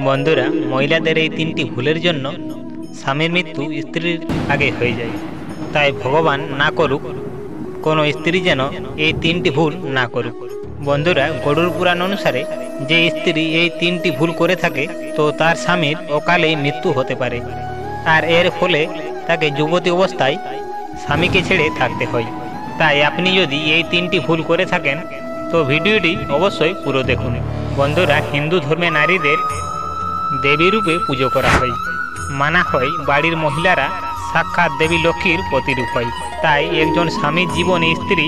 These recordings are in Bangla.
বন্ধুরা, মহিলাদের এই তিনটি ভুলের জন্য স্বামীর মৃত্যু স্ত্রীর আগে হয়ে যায়। তাই ভগবান না করুক কোনো স্ত্রী যেন এই তিনটি ভুল না করুক। বন্ধুরা, গরুর পুরাণ অনুসারে যে স্ত্রী এই তিনটি ভুল করে থাকে তো তার স্বামীর অকালেই মৃত্যু হতে পারে, আর এর ফলে তাকে যুবতী অবস্থায় স্বামীকে ছেড়ে থাকতে হয়। তাই আপনি যদি এই তিনটি ভুল করে থাকেন তো ভিডিওটি অবশ্যই পুরো দেখুন। বন্ধুরা, হিন্দু ধর্মে নারীদের দেবী রূপে পুজো করা হয়। মানা হয় বাড়ির মহিলারা সাক্ষাৎ দেবী লক্ষ্মীর প্রতিরূপ হয়। তাই একজন স্বামীর জীবনে স্ত্রী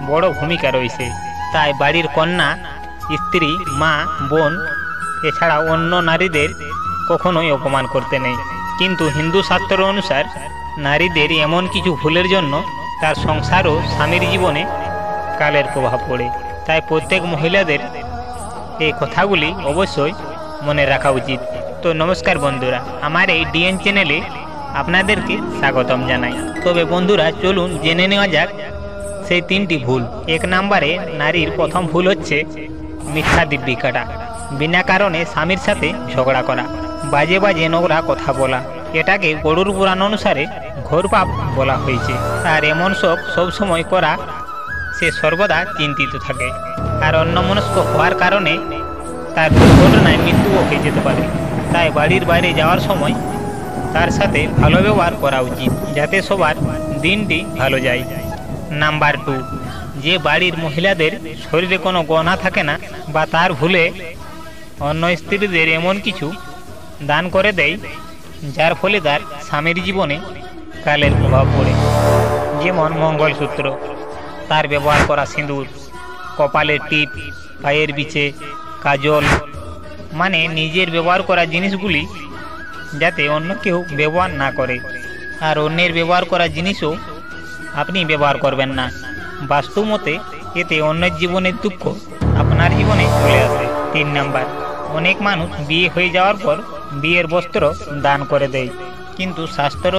বড় ভূমিকা রয়েছে। তাই বাড়ির কন্যা, স্ত্রী, মা, বোন এছাড়া অন্য নারীদের কখনোই অপমান করতে নেই। কিন্তু হিন্দু শাস্ত্র অনুসার নারীদের এমন কিছু ভুলের জন্য তার সংসার ও স্বামীর জীবনে কালের প্রভাব পড়ে। তাই প্রত্যেক মহিলাদের এই কথাগুলি অবশ্যই মনে রাখা উচিত। তো নমস্কার বন্ধুরা, আমার এই ডিএন চ্যানেলে আপনাদেরকে স্বাগতম জানাই। তবে বন্ধুরা, চলুন জেনে নেওয়া যাক সেই তিনটি ভুল। 1 নম্বরে নারীর প্রথম ভুল হচ্ছে মিথ্যা দিব্যি কাটা, বিনা কারণে স্বামীর সাথে ঝগড়া করা, বাজে বাজে নোংরা কথা বলা। এটাকে গরুর পুরাণ অনুসারে ঘোর পাপ বলা হয়েছে। আর এমন সবসময় করা সে সর্বদা চিন্তিত থাকে, আর অন্যমনস্ক হওয়ার কারণে তার দুর্ঘটনায় মৃত্যুও হয়ে যেতে পারে। তাই বাড়ির বাইরে যাওয়ার সময় তার সাথে ভালো ব্যবহার করা উচিত, যাতে সবার দিনটি ভালো যায়। নাম্বার 2, যে বাড়ির মহিলাদের শরীরে কোনো গহনা থাকে না বা তার ভুলে অন্য স্ত্রীদের এমন কিছু দান করে দেয় যার ফলে তার স্বামীর জীবনে কালের প্রভাব পড়ে। যেমন মঙ্গলসূত্র, তার ব্যবহার করা সিঁদুর, কপালের টিপ, পায়ের বিছে, কাজল, মানে নিজের ব্যবহার করা জিনিসগুলি যাতে অন্য কেউ ব্যবহার না করে। আর অন্যের ব্যবহার করা জিনিসও আপনি ব্যবহার করবেন না। বাস্তু মতে এতে অন্যের জীবনের দুঃখ আপনার জীবনে চলে আসে। 3 নাম্বার, অনেক মানুষ বিয়ে হয়ে যাওয়ার পর বিয়ের বস্ত্র দান করে দেয়, কিন্তু শাস্ত্র